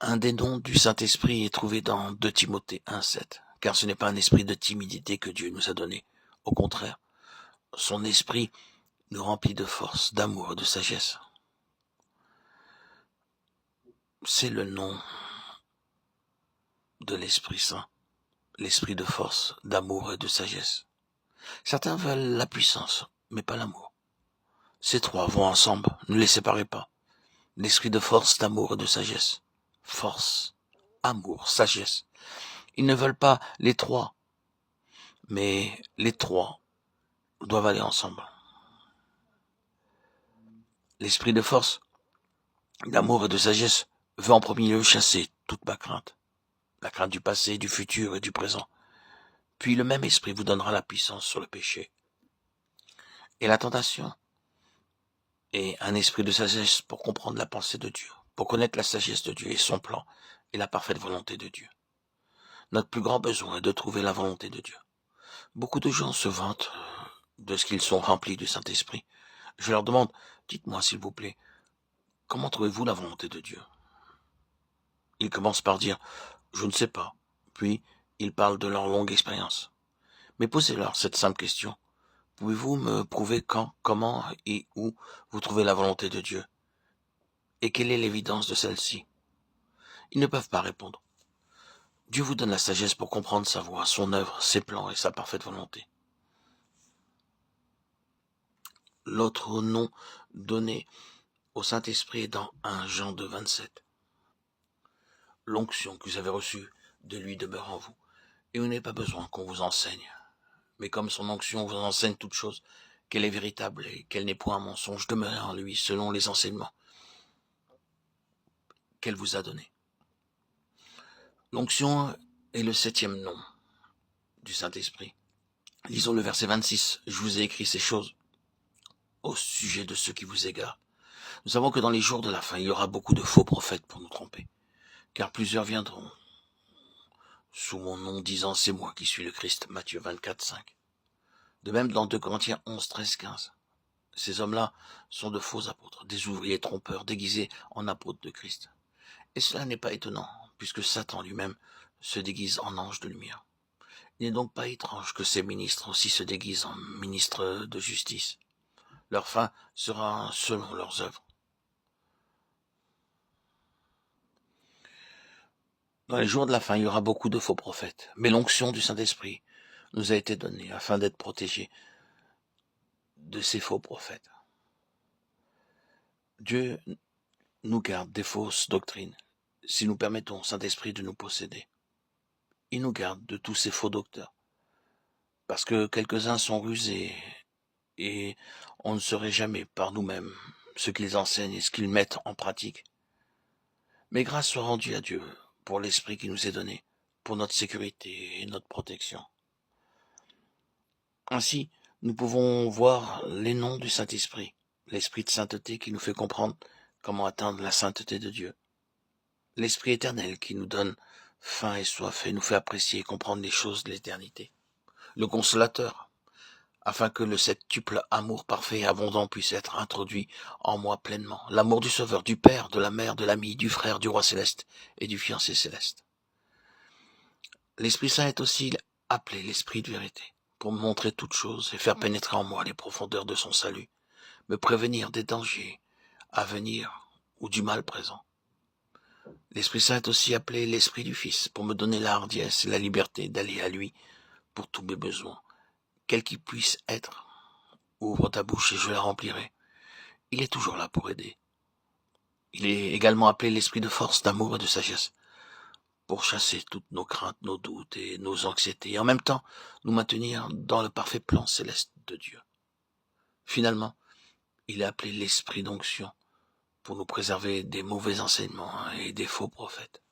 Un des noms du Saint-Esprit est trouvé dans 2 Timothée 1,7, car ce n'est pas un esprit de timidité que Dieu nous a donné. Au contraire, son esprit nous remplit de force, d'amour et de sagesse. C'est le nom de l'Esprit Saint, l'esprit de force, d'amour et de sagesse. Certains veulent la puissance, mais pas l'amour. Ces trois vont ensemble, ne les séparez pas. L'esprit de force, d'amour et de sagesse. Force, amour, sagesse. Ils ne veulent pas les trois, mais les trois doivent aller ensemble. L'esprit de force, d'amour et de sagesse veut en premier lieu chasser toute ma crainte. La crainte du passé, du futur et du présent. Puis le même esprit vous donnera la puissance sur le péché et la tentation. Et un esprit de sagesse pour comprendre la pensée de Dieu, pour connaître la sagesse de Dieu et son plan et la parfaite volonté de Dieu. Notre plus grand besoin est de trouver la volonté de Dieu. Beaucoup de gens se vantent de ce qu'ils sont remplis du Saint-Esprit. Je leur demande, dites-moi s'il vous plaît, comment trouvez-vous la volonté de Dieu? Ils commencent par dire, je ne sais pas. Puis, ils parlent de leur longue expérience. Mais posez-leur cette simple question. Pouvez-vous me prouver quand, comment et où vous trouvez la volonté de Dieu? Et quelle est l'évidence de celle-ci? Ils ne peuvent pas répondre. Dieu vous donne la sagesse pour comprendre sa voie, son œuvre, ses plans et sa parfaite volonté. L'autre nom donné au Saint-Esprit est dans 1 Jean 2, 27. L'onction que vous avez reçue de lui demeure en vous, et vous n'avez pas besoin qu'on vous enseigne. Mais comme son onction vous enseigne toute chose, qu'elle est véritable et qu'elle n'est point un mensonge, demeurez en lui selon les enseignements qu'elle vous a donnés. L'onction est le 7e nom du Saint-Esprit. Lisons le verset 26. Je vous ai écrit ces choses au sujet de ceux qui vous égarent. Nous savons que dans les jours de la fin, il y aura beaucoup de faux prophètes pour nous tromper. Car plusieurs viendront sous mon nom disant c'est moi qui suis le Christ. Matthieu 24, 5. De même dans 2 Corinthiens 11, 13, 15. Ces hommes-là sont de faux apôtres, des ouvriers trompeurs déguisés en apôtres de Christ. Et cela n'est pas étonnant, puisque Satan lui-même se déguise en ange de lumière. Il n'est donc pas étrange que ces ministres aussi se déguisent en ministres de justice. Leur fin sera selon leurs œuvres. Dans les jours de la fin, il y aura beaucoup de faux prophètes, mais l'onction du Saint-Esprit nous a été donnée afin d'être protégés de ces faux prophètes. Dieu nous garde des fausses doctrines si nous permettons au Saint-Esprit de nous posséder. Il nous garde de tous ces faux docteurs, parce que quelques-uns sont rusés et on ne saurait jamais par nous-mêmes ce qu'ils enseignent et ce qu'ils mettent en pratique. Mais grâce soit rendue à Dieu pour l'Esprit qui nous est donné, pour notre sécurité et notre protection. Ainsi, nous pouvons voir les noms du Saint-Esprit, l'Esprit de sainteté qui nous fait comprendre comment atteindre la sainteté de Dieu, l'Esprit éternel qui nous donne faim et soif et nous fait apprécier et comprendre les choses de l'éternité, le Consolateur, afin que le septuple amour parfait et abondant puisse être introduit en moi pleinement, l'amour du Sauveur, du Père, de la Mère, de l'ami, du Frère, du Roi céleste et du fiancé céleste. L'Esprit Saint est aussi appelé l'Esprit de vérité, pour me montrer toutes choses et faire pénétrer en moi les profondeurs de son salut, me prévenir des dangers à venir ou du mal présent. L'Esprit Saint est aussi appelé l'Esprit du Fils, pour me donner la hardiesse et la liberté d'aller à lui pour tous mes besoins, quels qu'ils puissent être. Ouvre ta bouche et je la remplirai. Il est toujours là pour aider. Il est également appelé l'Esprit de force, d'amour et de sagesse, pour chasser toutes nos craintes, nos doutes et nos anxiétés, et en même temps nous maintenir dans le parfait plan céleste de Dieu. Finalement, il est appelé l'Esprit d'onction, pour nous préserver des mauvais enseignements et des faux prophètes.